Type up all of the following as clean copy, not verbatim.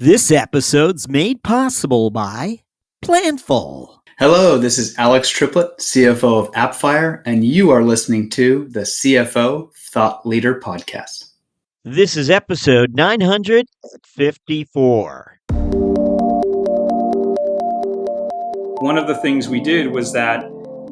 This episode's made possible by Planful. Hello, this is Alex Triplett, CFO of AppFire, and you are listening to the CFO Thought Leader Podcast. This is episode 954. One of the things we did was that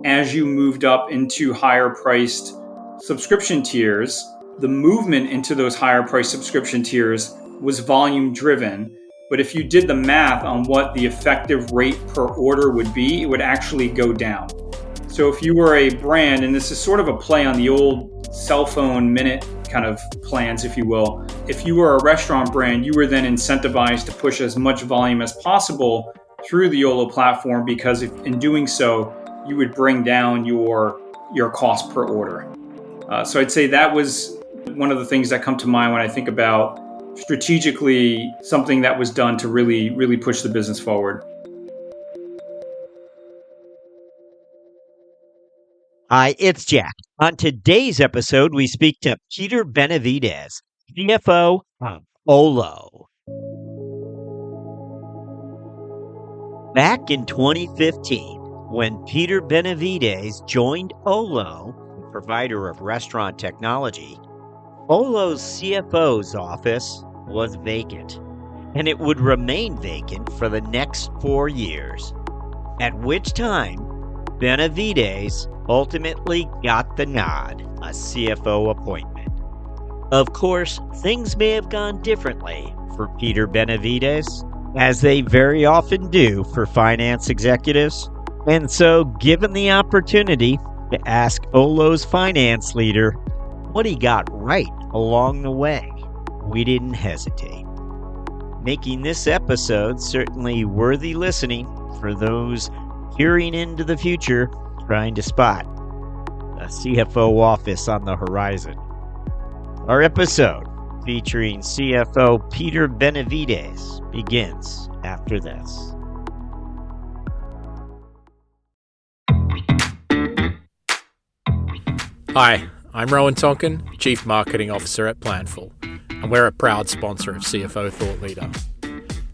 as you moved up into higher priced subscription tiers, the movement into those higher priced subscription tiers was volume driven. But if you did the math on what the effective rate per order would be, it would actually go down. So if you were a brand, and this is sort of a play on the old cell phone minute kind of plans, if you will, if you were a restaurant brand, you were then incentivized to push as much volume as possible through the YOLO platform, because if, in doing so, you would bring down your cost per order. So I'd say that was one of the things that come to mind when I think about strategically something that was done to really, really push the business forward. Hi, it's Jack. On today's episode, we speak to Peter Benevides, CFO of Olo. Back in 2015, when Peter Benevides joined Olo, the provider of restaurant technology, Olo's CFO's office was vacant, and it would remain vacant for the next 4 years, at which time Benevides ultimately got the nod, a CFO appointment. Of course, things may have gone differently for Peter Benevides, as they very often do for finance executives. And so, given the opportunity to ask Olo's finance leader what he got right along the way, we didn't hesitate, making this episode certainly worthy listening for those peering into the future trying to spot a CFO office on the horizon. Our episode featuring CFO Peter Benevides begins after this. Hi, I'm Rowan Tonkin, Chief Marketing Officer at Planful, and we're a proud sponsor of CFO Thought Leader.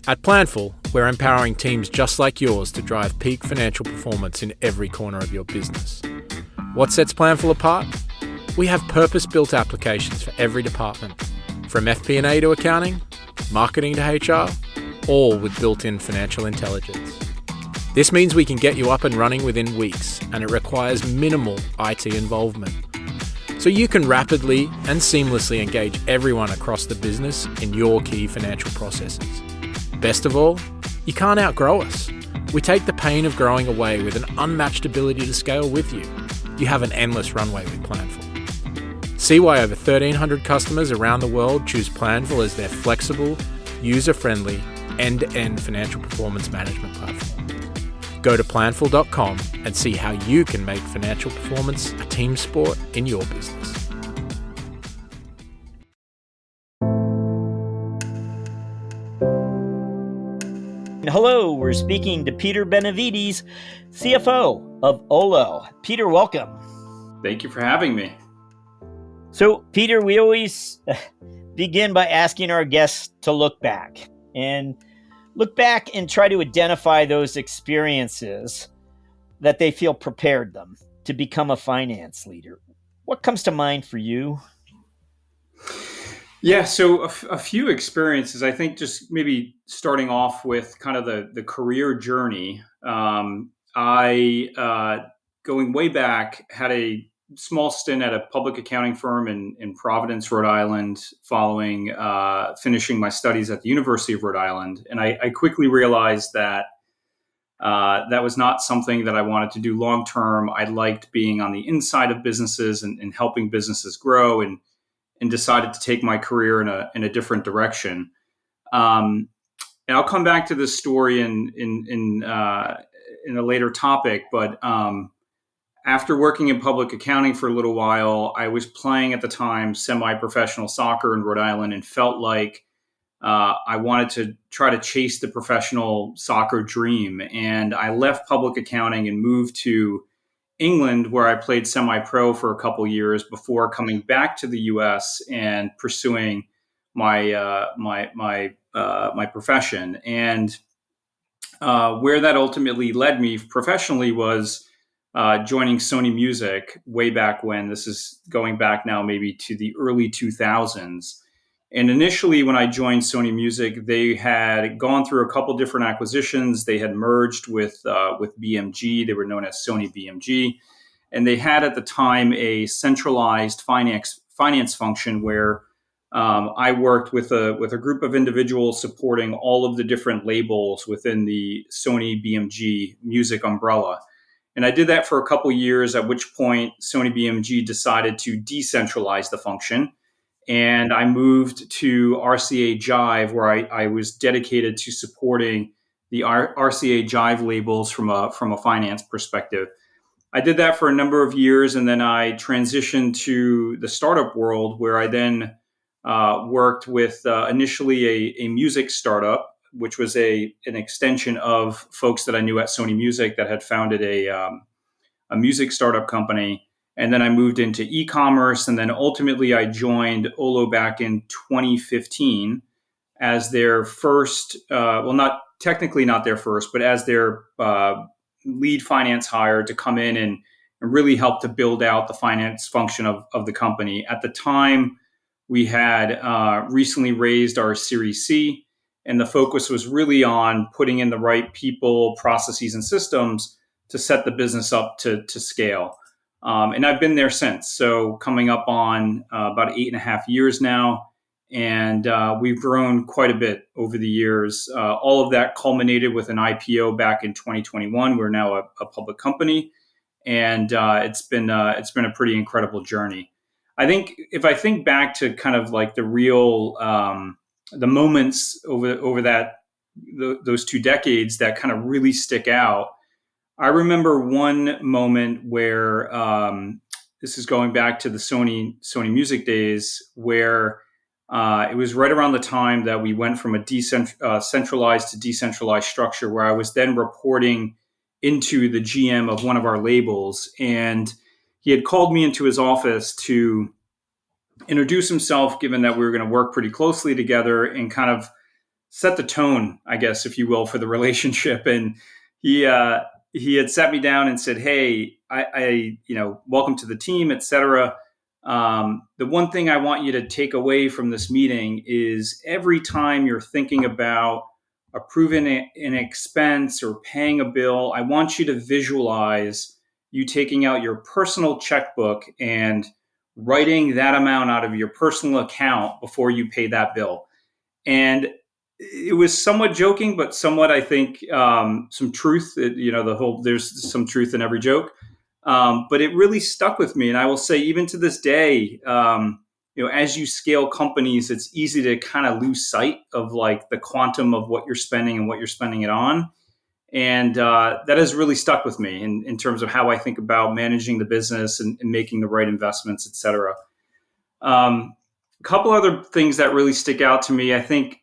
At Planful, we're empowering teams just like yours to drive peak financial performance in every corner of your business. What sets Planful apart? We have purpose-built applications for every department, from FP&A to accounting, marketing to HR, all with built-in financial intelligence. This means we can get you up and running within weeks, and it requires minimal IT involvement. So you can rapidly and seamlessly engage everyone across the business in your key financial processes. Best of all, you can't outgrow us. We take the pain of growing away with an unmatched ability to scale with you. You have an endless runway with Planful. See why over 1,300 customers around the world choose Planful as their flexible, user-friendly, end-to-end financial performance management platform. Go to planful.com and see how you can make financial performance a team sport in your business. Hello, we're speaking to Peter Benevides, CFO of Olo. Peter, welcome. Thank you for having me. So, Peter, we always begin by asking our guests to look back and try to identify those experiences that they feel prepared them to become a finance leader. What comes to mind for you? Yeah, so a few experiences. I think just maybe starting off with kind of the career journey. I, going way back, had a small stint at a public accounting firm in Providence, Rhode Island, following finishing my studies at the University of Rhode Island. And I quickly realized that that was not something that I wanted to do long term. I liked being on the inside of businesses and helping businesses grow, and decided to take my career in a different direction. And I'll come back to this story in a later topic, but after working in public accounting for a little while, I was playing at the time semi-professional soccer in Rhode Island, and felt like I wanted to try to chase the professional soccer dream. And I left public accounting and moved to England, where I played semi-pro for a couple years before coming back to the U.S. and pursuing my my profession. And where that ultimately led me professionally was joining Sony Music way back when. This is going back now maybe to the early 2000s. And initially, when I joined Sony Music, they had gone through a couple different acquisitions. They had merged with BMG. They were known as Sony BMG, and they had at the time a centralized finance function where I worked with a group of individuals supporting all of the different labels within the Sony BMG music umbrella. And I did that for a couple years, at which point Sony BMG decided to decentralize the function. And I moved to RCA Jive, where I was dedicated to supporting the RCA Jive labels from a finance perspective. I did that for a number of years, and then I transitioned to the startup world, where I then worked with initially a music startup, which was an extension of folks that I knew at Sony Music that had founded a music startup company. And then I moved into e-commerce, and then ultimately I joined Olo back in 2015 as their first, not technically not their first, but as their lead finance hire to come in and really help to build out the finance function of the company. At the time, we had recently raised our Series C, and the focus was really on putting in the right people, processes, and systems to set the business up to scale. And I've been there since. So coming up on about 8.5 years now. And we've grown quite a bit over the years. All of that culminated with an IPO back in 2021. We're now a public company. And it's been a pretty incredible journey. I think if I think back to kind of like the real, the moments over those 2 decades that kind of really stick out, I remember one moment where this is going back to the Sony Music days, where it was right around the time that we went from a centralized to decentralized structure, where I was then reporting into the GM of one of our labels. And he had called me into his office to introduce himself, given that we were going to work pretty closely together, and kind of set the tone, I guess, if you will, for the relationship. And he had sat me down and said, "Hey, I welcome to the team, et cetera. The one thing I want you to take away from this meeting is every time you're thinking about approving an expense or paying a bill, I want you to visualize you taking out your personal checkbook and writing that amount out of your personal account before you pay that bill." And it was somewhat joking, but somewhat, I think, some truth. There's some truth in every joke. But it really stuck with me. And I will say, even to this day, as you scale companies, it's easy to kind of lose sight of like the quantum of what you're spending and what you're spending it on. And that has really stuck with me in terms of how I think about managing the business and making the right investments, et cetera. A couple other things that really stick out to me, I think,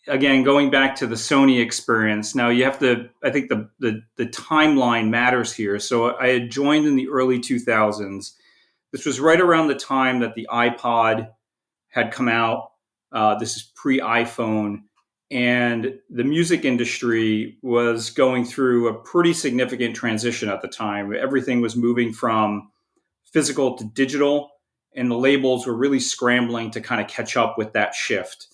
again, going back to the Sony experience, now you have to, I think the timeline matters here. So I had joined in the early 2000s. This was right around the time that the iPod had come out. This is pre-iPhone. And the music industry was going through a pretty significant transition at the time. Everything was moving from physical to digital, and the labels were really scrambling to kind of catch up with that shift.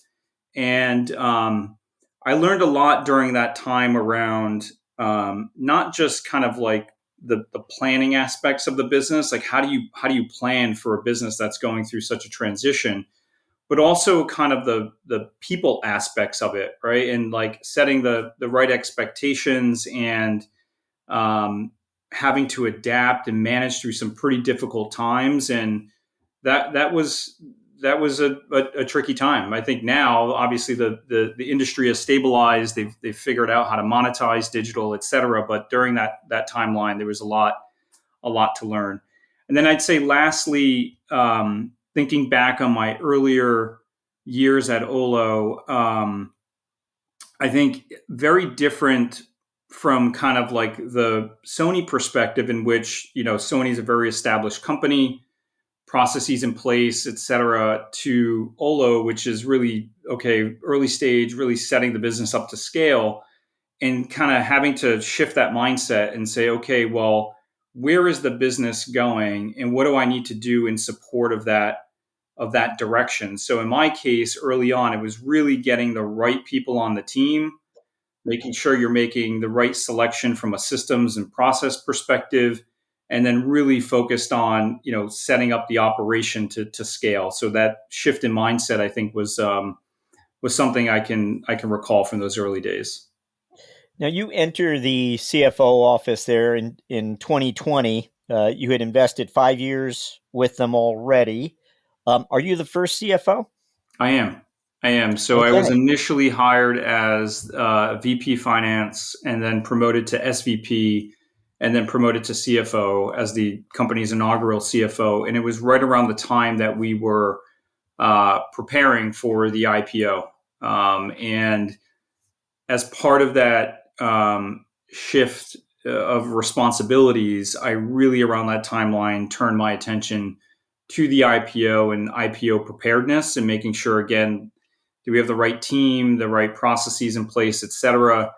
And I learned a lot during that time around not just kind of like the planning aspects of the business, like how do you plan for a business that's going through such a transition, but also kind of the people aspects of it, right? And like setting the right expectations and having to adapt and manage through some pretty difficult times. And that was a tricky time. I think now, obviously, the industry has stabilized. They've figured out how to monetize digital, et cetera. But during that timeline, there was a lot to learn. And then I'd say, lastly, thinking back on my earlier years at Olo, I think very different from kind of like the Sony perspective, in which Sony's a very established company. processes in place, et cetera, to Olo, which is really, okay, early stage, really setting the business up to scale, and kind of having to shift that mindset and say, okay, well, where is the business going and what do I need to do in support of that direction? So in my case, early on, it was really getting the right people on the team, making sure you're making the right selection from a systems and process perspective, and then really focused on, setting up the operation to scale. So that shift in mindset, I think, was something I can recall from those early days. Now, you enter the CFO office there in 2020. You had invested 5 years with them already. Are you the first CFO? I am. So I was Okay. initially hired as VP Finance, and then promoted to SVP, and then promoted to CFO as the company's inaugural CFO. And it was right around the time that we were preparing for the IPO. And as part of that shift of responsibilities, I really, around that timeline, turned my attention to the IPO and IPO preparedness, and making sure, again, do we have the right team, the right processes in place, et cetera,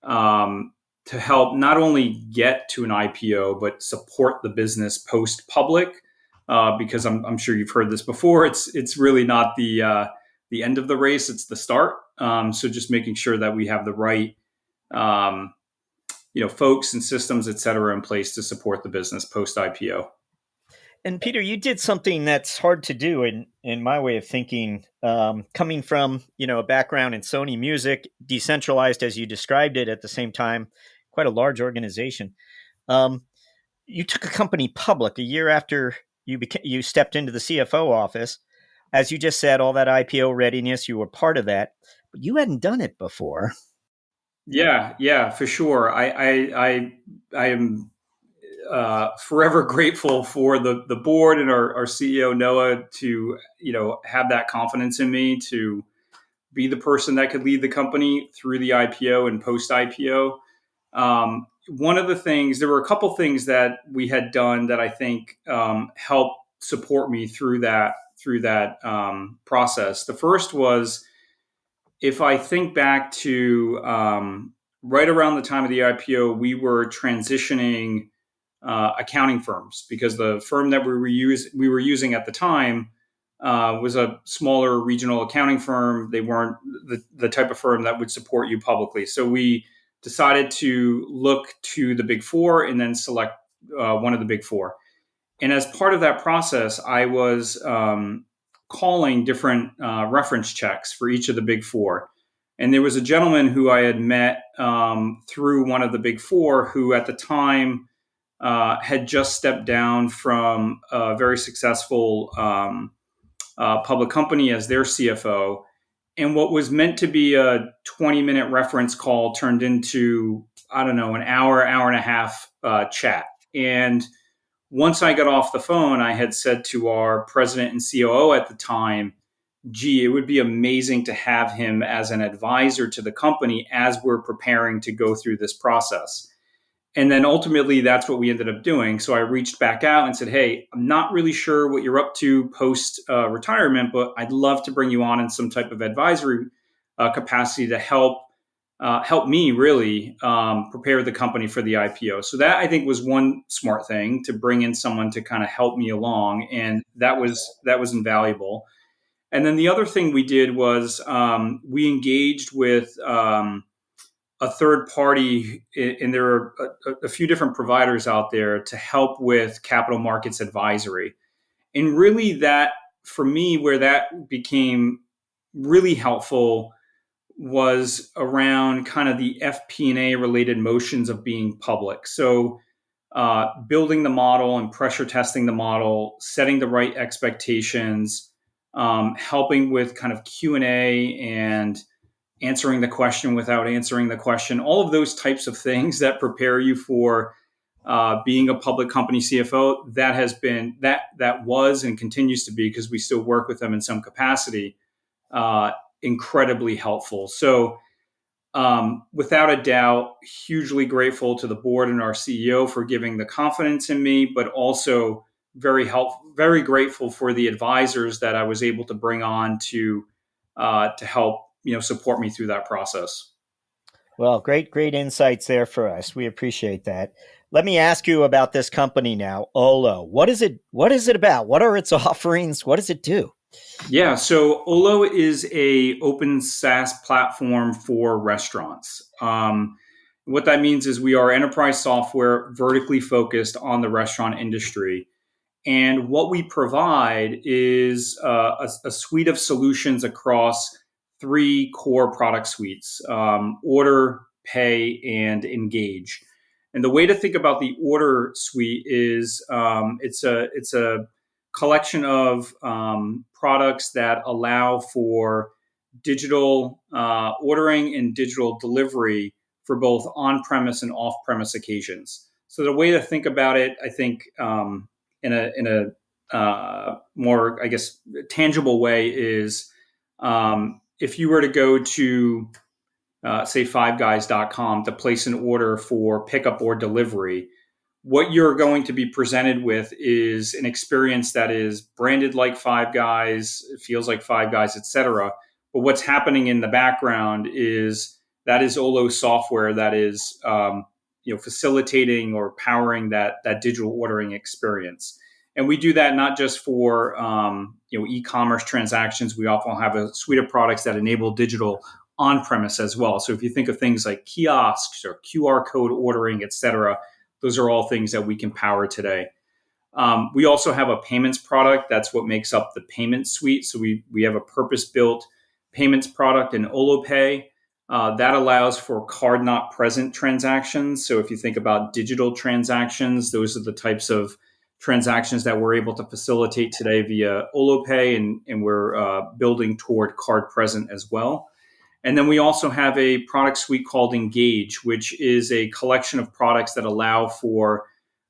to help not only get to an IPO, but support the business post public. Because I'm sure you've heard this before. It's really not the end of the race; it's the start. So just making sure that we have the right folks and systems, et cetera, in place to support the business post IPO. And Peter, you did something that's hard to do in my way of thinking, coming from, a background in Sony Music, decentralized as you described it, at the same time, quite a large organization. You took a company public a year after you stepped into the CFO office. As you just said, all that IPO readiness, you were part of that, but you hadn't done it before. Yeah, for sure. I am forever grateful for the board and our CEO Noah to have that confidence in me to be the person that could lead the company through the IPO and post IPO. One of the things, there were a couple things that we had done that I think helped support me through that process. The first was, if I think back to right around the time of the IPO, we were transitioning accounting firms, because the firm that we were using at the time was a smaller regional accounting firm. They weren't the type of firm that would support you publicly. So we decided to look to the Big Four and then select one of the Big Four. And as part of that process, I was calling different reference checks for each of the Big Four. And there was a gentleman who I had met through one of the Big Four, who at the time had just stepped down from a very successful public company as their CFO. And what was meant to be a 20-minute reference call turned into, I don't know, an hour and a half chat. And once I got off the phone, I had said to our president and COO at the time, gee, it would be amazing to have him as an advisor to the company as we're preparing to go through this process. And then ultimately, that's what we ended up doing. So I reached back out and said, hey, I'm not really sure what you're up to post retirement, but I'd love to bring you on in some type of advisory capacity to help me really prepare the company for the IPO. So that, I think, was one smart thing, to bring in someone to kind of help me along. And that was invaluable. And then the other thing we did was we engaged with a third party, and there are a few different providers out there to help with capital markets advisory. And really, that, for me, where that became really helpful was around kind of the FP&A related motions of being public. So building the model and pressure testing the model, setting the right expectations, helping with kind of Q&A and answering the question without answering the question, all of those types of things that prepare you for being a public company CFO. That has been, that was and continues to be, because we still work with them in some capacity, incredibly helpful. So without a doubt, hugely grateful to the board and our CEO for giving the confidence in me, but also very grateful for the advisors that I was able to bring on to help support me through that process. Well, great insights there for us. We appreciate that. Let me ask you about this company now, Olo. What is it? What is it about? What are its offerings? What does it do? Yeah, so Olo is a open SaaS platform for restaurants. What that means is we are enterprise software vertically focused on the restaurant industry. And what we provide is a suite of solutions across three core product suites: order, pay, and engage. And the way to think about the order suite is it's a collection of products that allow for digital ordering and digital delivery for both on-premise and off-premise occasions. So the way to think about it, I think, in a more, I guess, tangible way is if you were to go to say fiveguys.com to place an order for pickup or delivery, what you're going to be presented with is an experience that is branded like Five Guys, it feels like Five Guys, etc. But what's happening in the background is that is Olo software that is facilitating or powering that digital ordering experience. And we do that not just for e-commerce transactions. We often have a suite of products that enable digital on-premise as well. So if you think of things like kiosks or QR code ordering, et cetera, those are all things that we can power today. We also have a payments product. That's what makes up the payment suite. So we have a purpose-built payments product in Olo Pay that allows for card not present transactions. So if you think about digital transactions, those are the types of transactions that we're able to facilitate today via Olo Pay, and we're building toward card present as well. And then we also have a product suite called Engage, which is a collection of products that allow for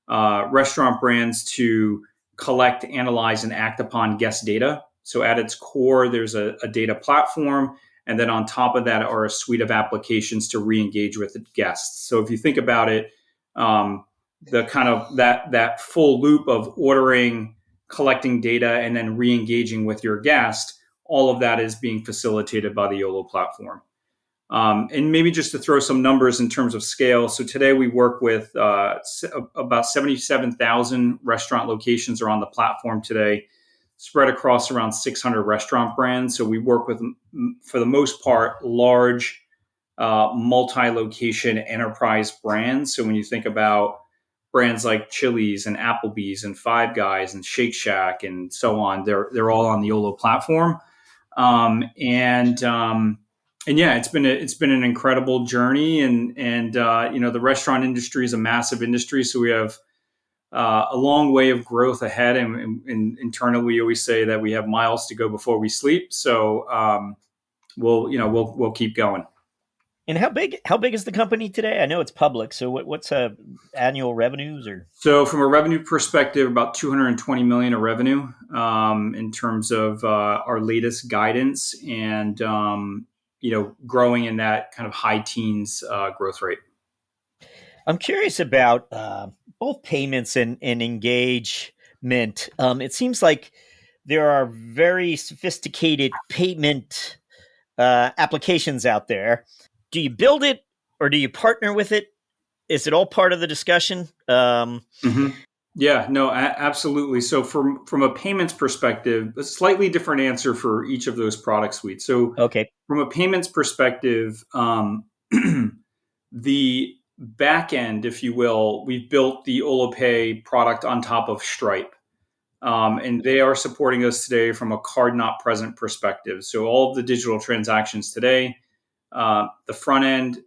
restaurant brands to collect, analyze, and act upon guest data. So at its core, there's a data platform. And then on top of that are a suite of applications to re-engage with the guests. So if you think about it, the kind of that full loop of ordering, collecting data, and then re-engaging with your guest, all of that is being facilitated by the Olo platform. And maybe just to throw some numbers in terms of scale. So today we work with about 77,000 restaurant locations are on the platform today, spread across around 600 restaurant brands. So we work with, for the most part, large multi-location enterprise brands. So when you think about brands like Chili's and Applebee's and Five Guys and Shake Shack and so on, they're all on the Olo platform. And yeah, it's been an incredible journey, and the restaurant industry is a massive industry, so we have a long way of growth ahead. And internally, we always say that we have miles to go before we sleep. So we'll keep going. And how big is the company today? I know it's public. So what's annual revenues or? So from a revenue perspective, about 220 million of revenue in terms of our latest guidance, and growing in that kind of high teens growth rate. I'm curious about both payments and engagement. It seems like there are very sophisticated payment applications out there. Do you build it or do you partner with it? Is it all part of the discussion? Yeah, no, absolutely. So from a payments perspective, a slightly different answer for each of those product suites. So okay, from a payments perspective, the back end, if you will, we've built the Olo Pay product on top of Stripe. And they are supporting us today from a card not present perspective. So all of the digital transactions today, the front end,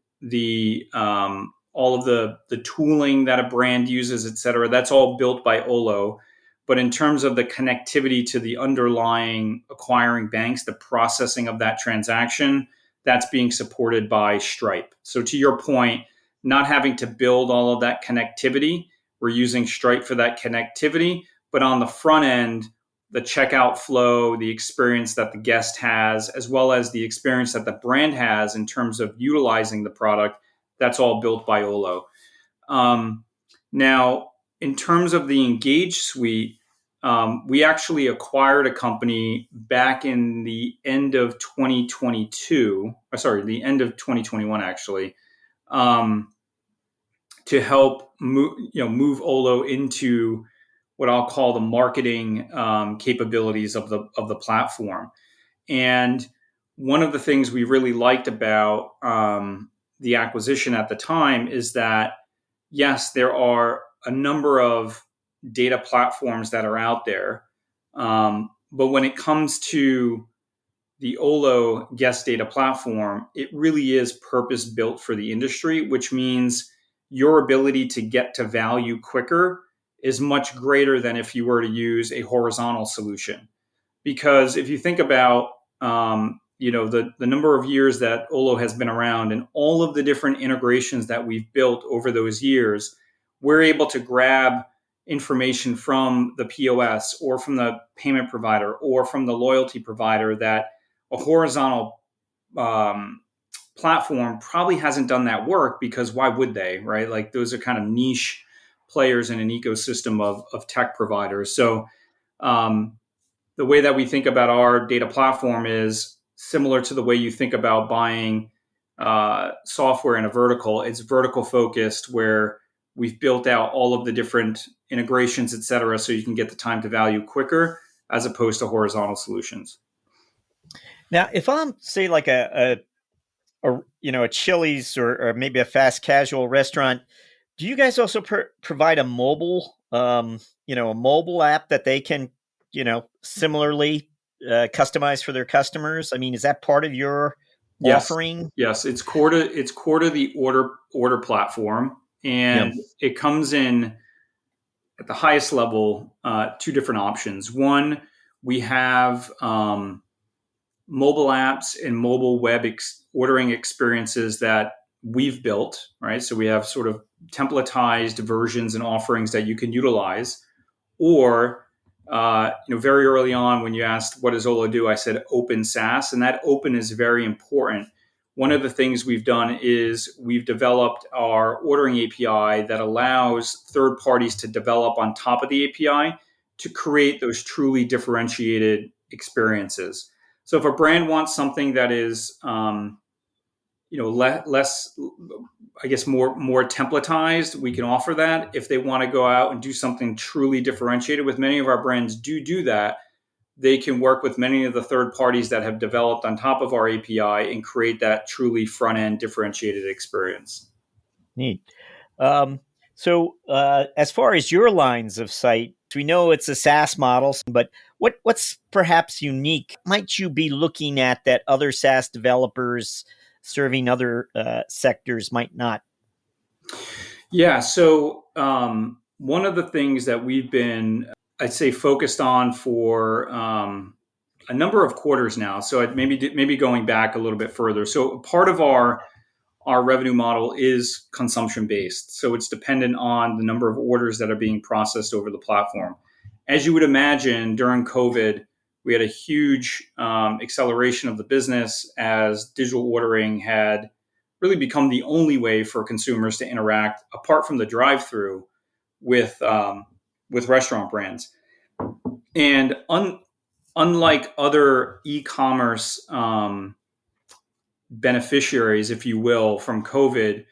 all of the tooling that a brand uses, et cetera, that's all built by Olo. But in terms of the connectivity to the underlying acquiring banks, the processing of that transaction, that's being supported by Stripe. So to your point, not having to build all of that connectivity, we're using Stripe for that connectivity. But on the front end, the checkout flow, the experience that the guest has, as well as the experience that the brand has in terms of utilizing the product, that's all built by Olo. Now, in terms of the Engage suite, we actually acquired a company back in the end of 2022, the end of 2021, actually, to help move Olo into what I'll call the marketing capabilities of the platform. And one of the things we really liked about the acquisition at the time is that, yes, there are a number of data platforms that are out there. But when it comes to the Olo guest data platform, it really is purpose built for the industry, which means your ability to get to value quicker is much greater than if you were to use a horizontal solution. Because if you think about the number of years that Olo has been around and all of the different integrations that we've built over those years, we're able to grab information from the POS or from the payment provider or from the loyalty provider that a horizontal platform probably hasn't done that work, because why would they, right? Like, those are kind of niche players in an ecosystem of tech providers. So the way that we think about our data platform is similar to the way you think about buying software in a vertical. It's vertical focused, where we've built out all of the different integrations, et cetera, so you can get the time to value quicker, as opposed to horizontal solutions. Now, if I'm, say, like a Chili's or maybe a fast casual restaurant, do you guys also provide a mobile app that they can similarly customize for their customers? I mean, is that part of your offering? Yes, it's core to the order platform, and it comes in at the highest level, two different options. One, we have mobile apps and mobile web ordering experiences that we've built, right? So we have sort of templatized versions and offerings that you can utilize. Or, very early on, when you asked what does Olo do, I said open SaaS, and that open is very important. One of the things we've done is we've developed our ordering API that allows third parties to develop on top of the API to create those truly differentiated experiences. So if a brand wants something that is, less, I guess, more templatized, we can offer that. If they want to go out and do something truly differentiated, with many of our brands do that, they can work with many of the third parties that have developed on top of our API and create that truly front-end differentiated experience. Neat. So as far as your lines of sight, we know it's a SaaS model, but what's perhaps unique might you be looking at that other SaaS developers serving other sectors might not? Yeah. So one of the things that we've been, I'd say, focused on for a number of quarters now. So maybe going back a little bit further. So part of our revenue model is consumption based. So it's dependent on the number of orders that are being processed over the platform. As you would imagine, during COVID, we had a huge acceleration of the business, as digital ordering had really become the only way for consumers to interact, apart from the drive-through, with restaurant brands. And unlike other e-commerce beneficiaries, if you will, from COVID,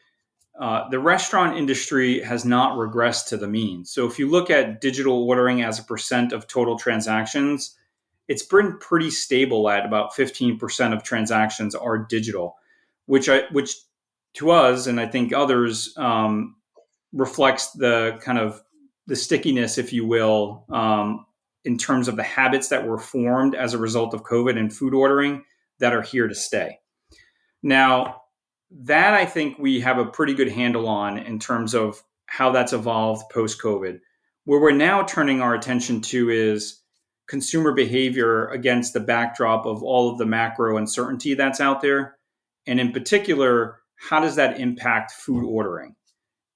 the restaurant industry has not regressed to the mean. So if you look at digital ordering as a percent of total transactions, it's been pretty stable at about 15% of transactions are digital, which to us, and I think others, reflects the kind of the stickiness, if you will, in terms of the habits that were formed as a result of COVID and food ordering that are here to stay. Now, that I think we have a pretty good handle on in terms of how that's evolved post-COVID. Where we're now turning our attention to is consumer behavior against the backdrop of all of the macro uncertainty that's out there. And in particular, how does that impact food ordering?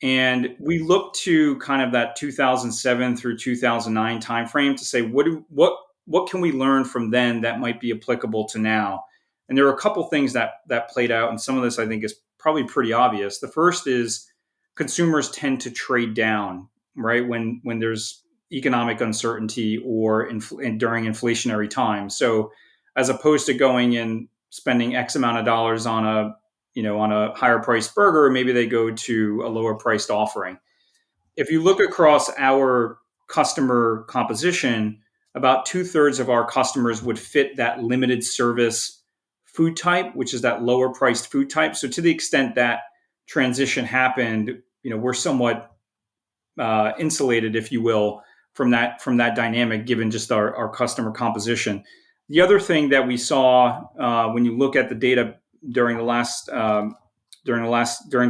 And we look to kind of that 2007 through 2009 timeframe to say, what can we learn from then that might be applicable to now? And there are a couple things that played out, and some of this I think is probably pretty obvious. The first is consumers tend to trade down, right? When there's economic uncertainty or during inflationary times. So as opposed to going and spending X amount of dollars on a higher priced burger, maybe they go to a lower priced offering. If you look across our customer composition, about 2/3 of our customers would fit that limited service food type, which is that lower priced food type. So to the extent that transition happened, we're somewhat insulated, if you will, from that dynamic, given just our customer composition. The other thing that we saw when you look at the data during the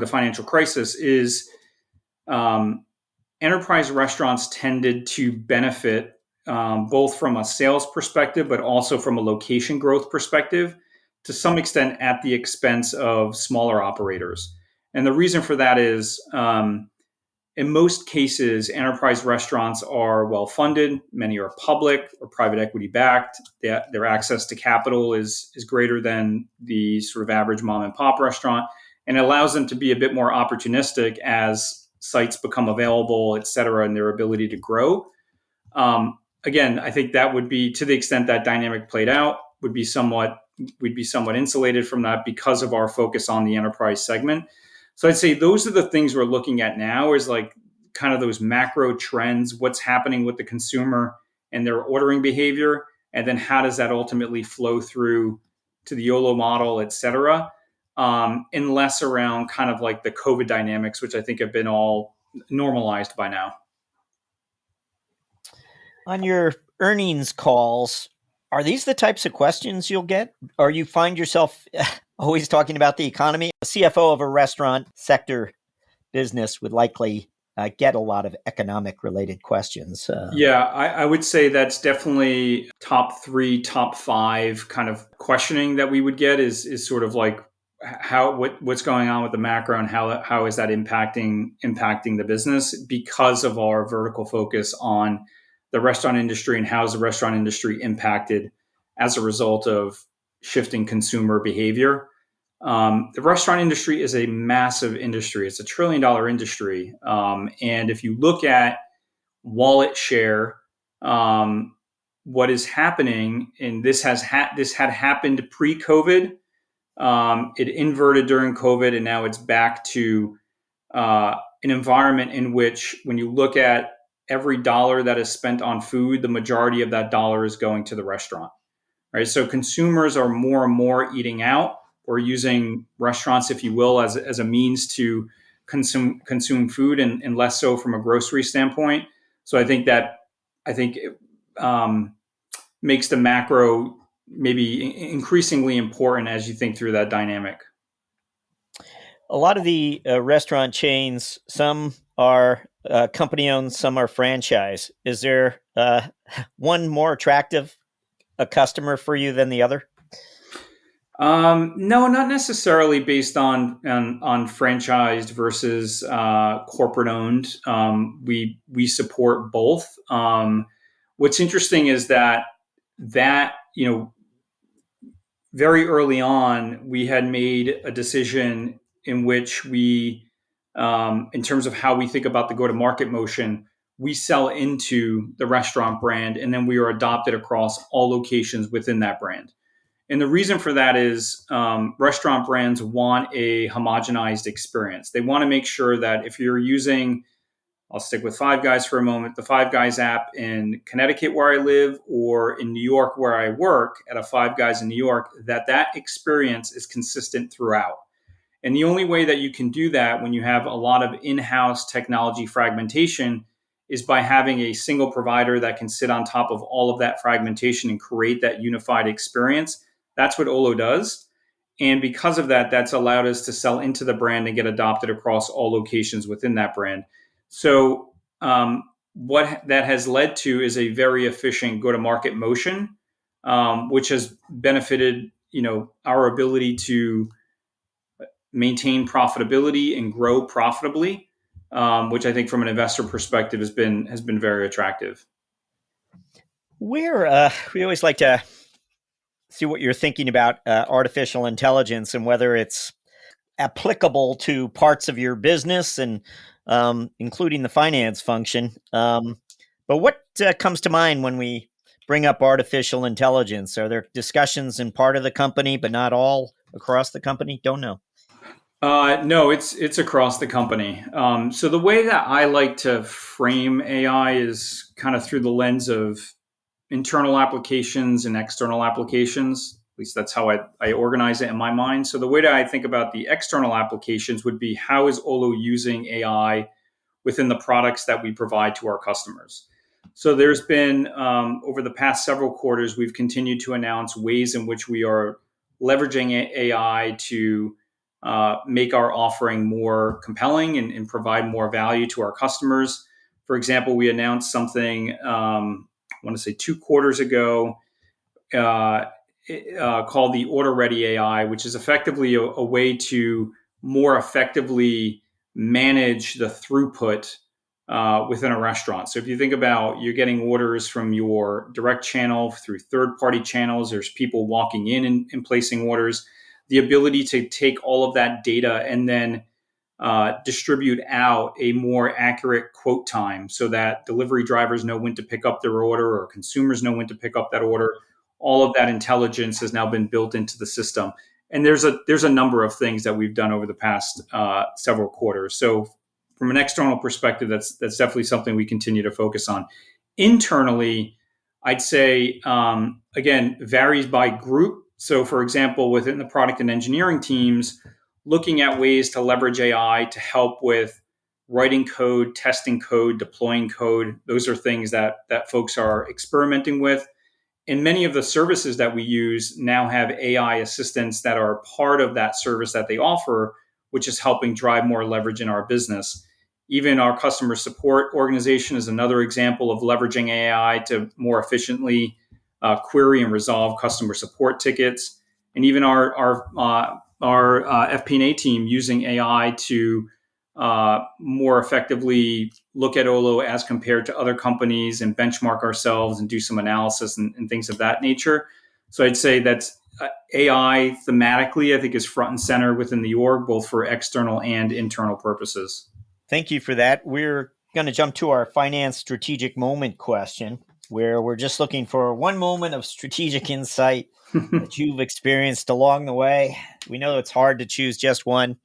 financial crisis is enterprise restaurants tended to benefit both from a sales perspective, but also from a location growth perspective, to some extent at the expense of smaller operators. And the reason for that is, in most cases, enterprise restaurants are well-funded. Many are public or private equity backed. Their access to capital is greater than the sort of average mom and pop restaurant, and it allows them to be a bit more opportunistic as sites become available, et cetera, and their ability to grow. Again, I think that would be, to the extent that dynamic played out, we'd be somewhat insulated from that because of our focus on the enterprise segment. So I'd say those are the things we're looking at now, is like kind of those macro trends, what's happening with the consumer and their ordering behavior, and then how does that ultimately flow through to the YOLO model, et cetera, and less around kind of like the COVID dynamics, which I think have been all normalized by now. On your earnings calls, are these the types of questions you'll get? Or you find yourself always talking about the economy? A CFO of a restaurant sector business would likely get a lot of economic related questions. Yeah, I would say that's definitely top 3, top 5 kind of questioning that we would get is sort of like what's going on with the macro and how is that impacting the business, because of our vertical focus on the restaurant industry and how is the restaurant industry impacted as a result of shifting consumer behavior. The restaurant industry is a massive industry. It's $1 trillion industry. And if you look at wallet share, what is happening, and this had happened pre-COVID, it inverted during COVID, and now it's back to an environment in which, when you look at every dollar that is spent on food, the majority of that dollar is going to the restaurant, right? So consumers are more and more eating out or using restaurants, if you will, as a means to consume food, and less so from a grocery standpoint. So I think it makes the macro maybe increasingly important as you think through that dynamic. A lot of the restaurant chains, some are company-owned, some are franchise. Is there one more attractive a customer for you than the other? No, not necessarily based on franchised versus corporate owned. We support both. What's interesting is that very early on, we had made a decision in which we, in terms of how we think about the go-to-market motion, we sell into the restaurant brand, and then we are adopted across all locations within that brand. And the reason for that is restaurant brands want a homogenized experience. They want to make sure that if you're using, I'll stick with Five Guys for a moment, the Five Guys app in Connecticut where I live, or in New York where I work at a Five Guys in New York, that experience is consistent throughout. And the only way that you can do that when you have a lot of in-house technology fragmentation is by having a single provider that can sit on top of all of that fragmentation and create that unified experience. That's what Olo does. And because of that, that's allowed us to sell into the brand and get adopted across all locations within that brand. So what that has led to is a very efficient go-to-market motion, which has benefited, our ability to maintain profitability and grow profitably, which I think from an investor perspective has been very attractive. We always like to see what you're thinking about artificial intelligence and whether it's applicable to parts of your business and including the finance function. But But what comes to mind when we bring up artificial intelligence? Are there discussions in part of the company, but not all across the company? Don't know. No, it's across the company. So the way that I like to frame AI is kind of through the lens of internal applications and external applications. At least that's how I organize it in my mind. So the way that I think about the external applications would be, how is Olo using AI within the products that we provide to our customers? So there's been, over the past several quarters, we've continued to announce ways in which we are leveraging AI to make our offering more compelling and provide more value to our customers. For example, we announced something, I want to say 2 quarters ago, uh, called the Order Ready AI, which is effectively a way to more effectively manage the throughput within a restaurant. So if you think about, you're getting orders from your direct channel through third-party channels, there's people walking in and placing orders. The ability to take all of that data and then distribute out a more accurate quote time so that delivery drivers know when to pick up their order or consumers know when to pick up that order. All of that intelligence has now been built into the system. And there's a number of things that we've done over the past several quarters. So from an external perspective, that's definitely something we continue to focus on. Internally, I'd say, again, varies by group. So for example, within the product and engineering teams, looking at ways to leverage AI to help with writing code, testing code, deploying code. Those are things that folks are experimenting with. And many of the services that we use now have AI assistants that are part of that service that they offer, which is helping drive more leverage in our business. Even our customer support organization is another example of leveraging AI to more efficiently query and resolve customer support tickets. And even our FP&A team using AI to more effectively look at Olo as compared to other companies and benchmark ourselves and do some analysis and things of that nature. So I'd say that's AI thematically, I think, is front and center within the org, both for external and internal purposes. Thank you for that. We're going to jump to our finance strategic moment question, where we're just looking for one moment of strategic insight that you've experienced along the way. We know it's hard to choose just one.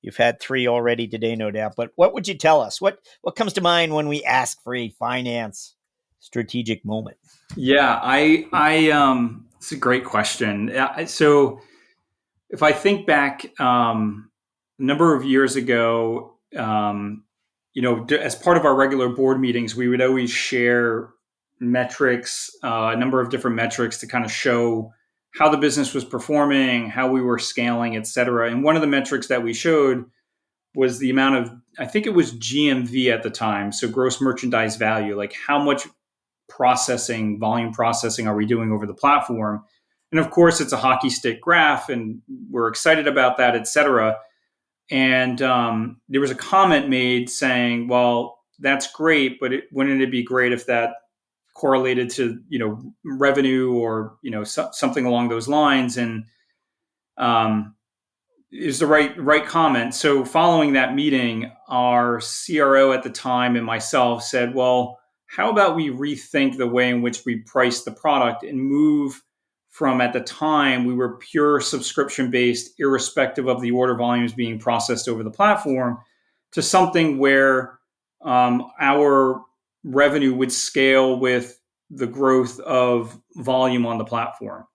You've had 3 already today, no doubt. But what would you tell us? What comes to mind when we ask for a finance strategic moment? Yeah, it's a great question. So if I think back a number of years ago, as part of our regular board meetings, we would always share metrics, a number of different metrics to kind of show how the business was performing, how we were scaling, et cetera. And one of the metrics that we showed was the amount of, I think it was GMV at the time, so gross merchandise value, like how much volume processing are we doing over the platform? And of course, it's a hockey stick graph, and we're excited about that, et cetera. And there was a comment made saying, well, that's great, but wouldn't it be great if that correlated to, revenue or, something along those lines? And is the right comment. So following that meeting, our CRO at the time and myself said, well, how about we rethink the way in which we price the product and move from, at the time, we were pure subscription based, irrespective of the order volumes being processed over the platform, to something where our revenue would scale with the growth of volume on the platform.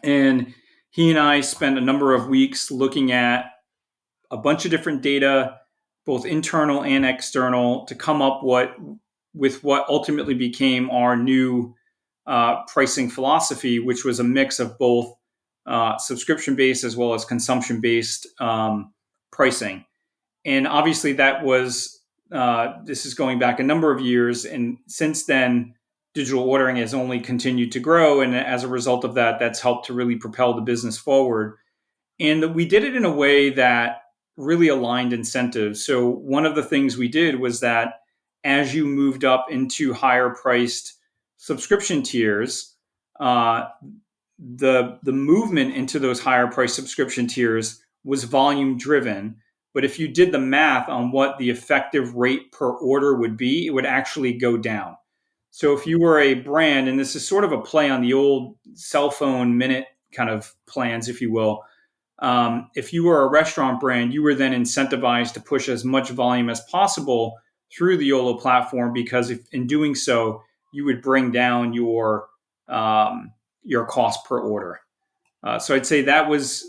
And he and I spent a number of weeks looking at a bunch of different data, both internal and external, to come up with what ultimately became our new pricing philosophy, which was a mix of both subscription-based as well as consumption-based pricing. And obviously that was, this is going back a number of years. And since then, digital ordering has only continued to grow. And as a result of that, that's helped to really propel the business forward. And we did it in a way that really aligned incentives. So one of the things we did was that as you moved up into higher priced subscription tiers, the movement into those higher priced subscription tiers was volume driven. But if you did the math on what the effective rate per order would be, it would actually go down. So if you were a brand, and this is sort of a play on the old cell phone minute kind of plans, if you will, if you were a restaurant brand, you were then incentivized to push as much volume as possible through the YOLO platform, because if, in doing so, you would bring down your cost per order. So I'd say that was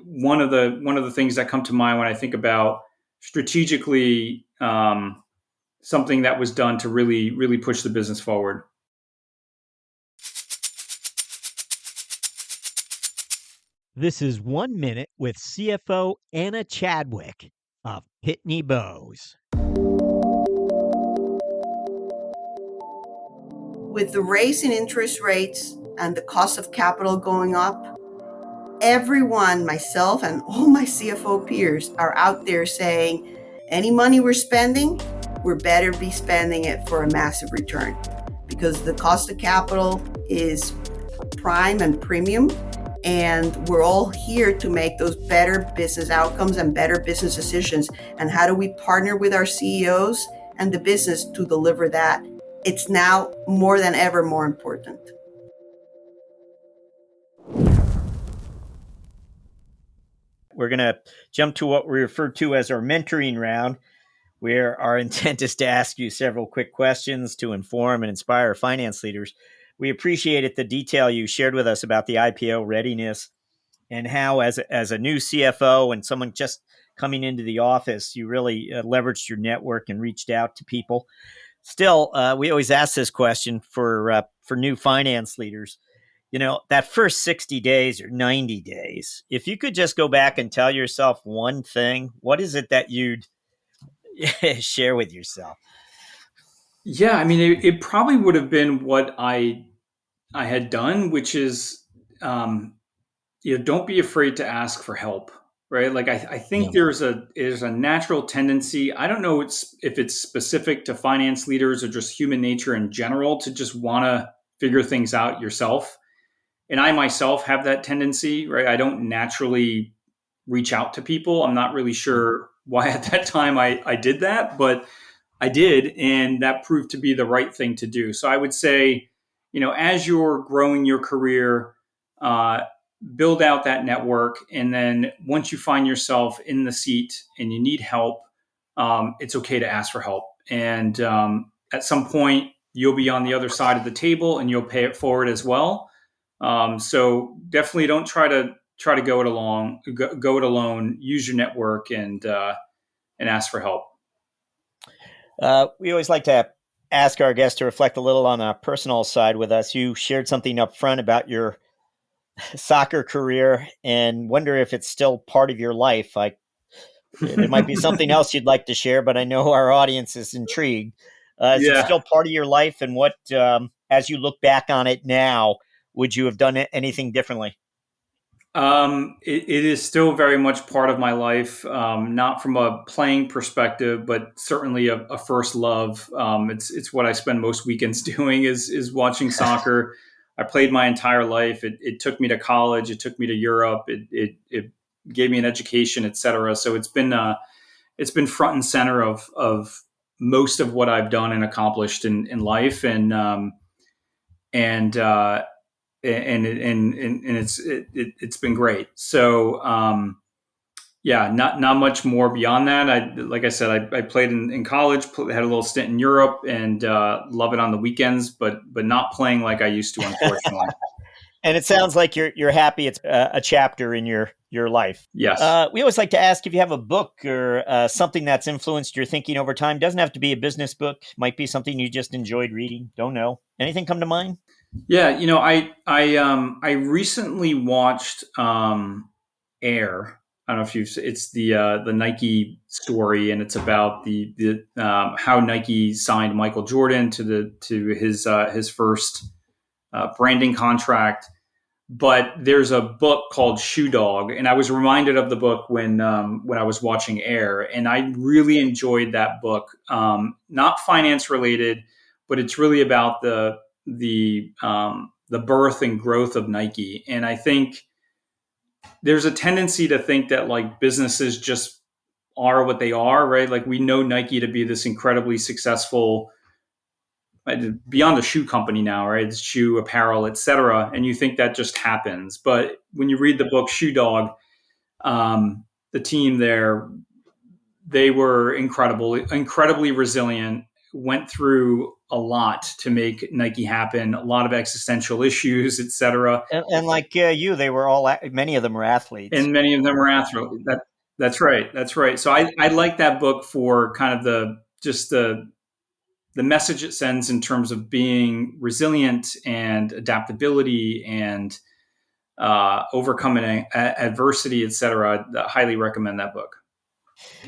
one of the things that come to mind when I think about strategically something that was done to really push the business forward. This is 1 Minute with CFO Anna Chadwick of Pitney Bowes. With the raise in interest rates and the cost of capital going up, everyone, myself and all my CFO peers, are out there saying, any money we're spending, we're better be spending it for a massive return, because the cost of capital is prime and premium, and we're all here to make those better business outcomes and better business decisions. And how do we partner with our CEOs and the business to deliver that? It's now more than ever more important. We're going to jump to what we refer to as our mentoring round, where our intent is to ask you several quick questions to inform and inspire finance leaders. We appreciated the detail you shared with us about the IPO readiness and how, as a new CFO and someone just coming into the office, you really leveraged your network and reached out to people. Still, we always ask this question for new finance leaders. You know, that first 60 days or 90 days, if you could just go back and tell yourself one thing, what is it that you'd share with yourself? Yeah, I mean, it probably would have been what I had done, which is, don't be afraid to ask for help, right? Like I think there's a natural tendency. I don't know if it's specific to finance leaders or just human nature in general to just want to figure things out yourself. And I myself have that tendency, right? I don't naturally reach out to people. I'm not really sure why at that time I did that, but I did, and that proved to be the right thing to do. So I would say, as you're growing your career, build out that network. And then once you find yourself in the seat and you need help, it's okay to ask for help. And at some point, you'll be on the other side of the table and you'll pay it forward as well. So definitely don't try to go it alone. Use your network and ask for help. We always like to ask our guests to reflect a little on a personal side with us. You shared something up front about your soccer career and wonder if it's still part of your life. There might be something else you'd like to share, but I know our audience is intrigued. Is it still part of your life? And what, as you look back on it now, would you have done anything differently? It is still very much part of my life, not from a playing perspective, but certainly a first love. It's what I spend most weekends doing is watching soccer. I played my entire life. It took me to college. It took me to Europe. It gave me an education, et cetera. So it's been front and center of most of what I've done and accomplished in life. And it's been great. So not much more beyond that. Like I said, I played in college, had a little stint in Europe, and love it on the weekends, but not playing like I used to, unfortunately. And it sounds like you're happy it's a chapter in your life. Yes. We always like to ask if you have a book or something that's influenced your thinking over time. Doesn't have to be a business book. Might be something you just enjoyed reading. Don't know. Anything come to mind? Yeah, I recently watched Air. I don't know if it's the Nike story, and it's about the how Nike signed Michael Jordan to his first branding contract. But there's a book called Shoe Dog, and I was reminded of the book when I was watching Air, and I really enjoyed that book. Not finance related, but it's really about the birth and growth of Nike. And I think there's a tendency to think that like businesses just are what they are, right? Like we know Nike to be this incredibly successful beyond a shoe company now, right? It's shoe, apparel, etc. And you think that just happens. But when you read the book Shoe Dog, the team there, they were incredibly resilient, went through a lot to make Nike happen, a lot of existential issues, etc. And like you, they were many of them were athletes. And many of them were athletes. That's right. That's right. So I like that book for kind of the message it sends in terms of being resilient and adaptability and overcoming adversity, etc. I highly recommend that book.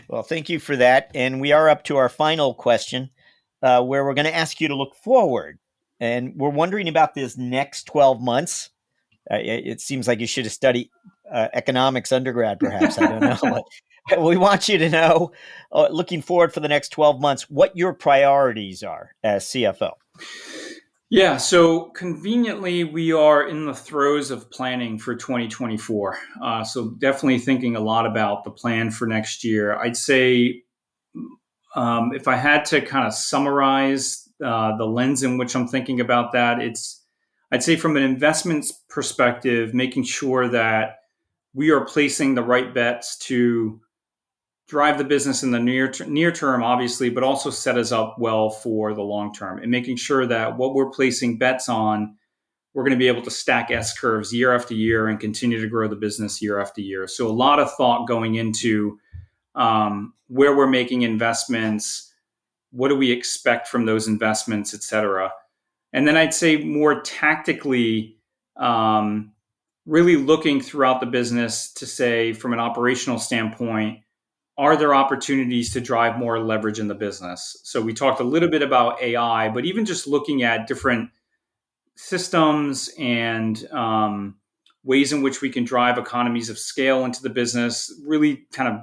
Well, thank you for that. And we are up to our final question, where we're going to ask you to look forward. And we're wondering about this next 12 months. It seems like you should have studied economics undergrad, perhaps. I don't know. But we want you to know, looking forward for the next 12 months, what your priorities are as CFO. Yeah, so conveniently, we are in the throes of planning for 2024. So definitely thinking a lot about the plan for next year. I'd say if I had to kind of summarize the lens in which I'm thinking about that, I'd say from an investments perspective, making sure that we are placing the right bets to drive the business in the near term, obviously, but also set us up well for the long term, and making sure that what we're placing bets on, we're going to be able to stack S curves year after year and continue to grow the business year after year. So a lot of thought going into where we're making investments, what do we expect from those investments, et cetera. And then I'd say more tactically, really looking throughout the business to say, from an operational standpoint, are there opportunities to drive more leverage in the business? So we talked a little bit about AI, but even just looking at different systems and ways in which we can drive economies of scale into the business, really kind of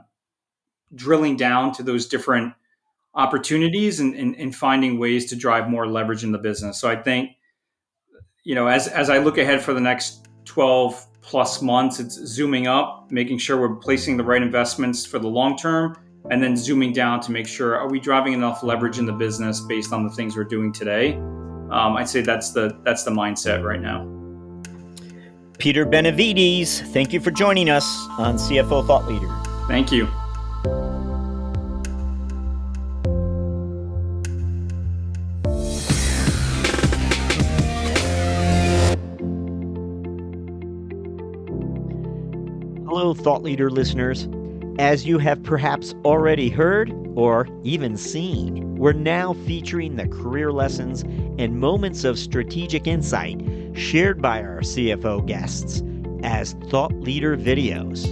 drilling down to those different opportunities and finding ways to drive more leverage in the business. So I think, as I look ahead for the next 12 plus months, it's zooming up, making sure we're placing the right investments for the long term, and then zooming down to make sure, are we driving enough leverage in the business based on the things we're doing today? I'd say that's the mindset right now. Peter Benevides, thank you for joining us on CFO Thought Leader. Thank you. Hello, Thought Leader listeners. As you have perhaps already heard or even seen, we're now featuring the career lessons and moments of strategic insight shared by our CFO guests as Thought Leader videos.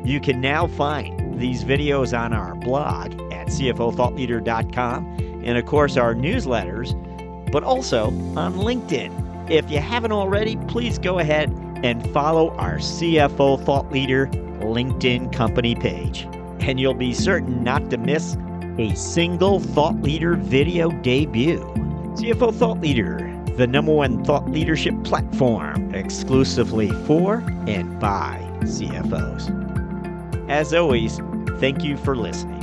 You can now find these videos on our blog at cfothoughtleader.com and, of course, our newsletters, but also on LinkedIn. If you haven't already, please go ahead and follow our CFO Thought Leader LinkedIn company page, and you'll be certain not to miss a single Thought Leader video debut. CFO Thought Leader, the #1 thought leadership platform exclusively for and by CFOs. As always, thank you for listening.